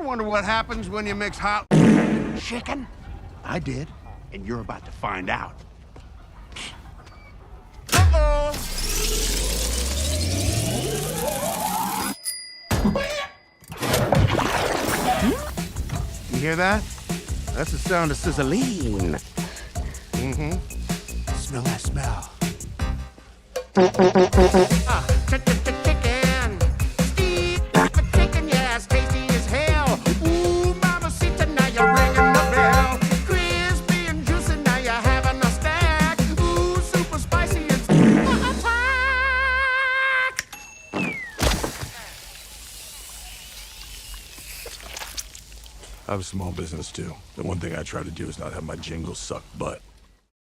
wonder what happens when you mix hot chicken? I did, and you're about to find out. Uh-oh! You hear that? That's the sound of sizzling. Smell that smell. Chicken. Steve, chicken, yes, tasty as hell. Ooh, mamacita, now you're ringing the bell. Crispy and juicy, now you're having a stack. Ooh, super spicy, it's attack. I have a small business too. The one thing I try to do is not have my jingles suck butt.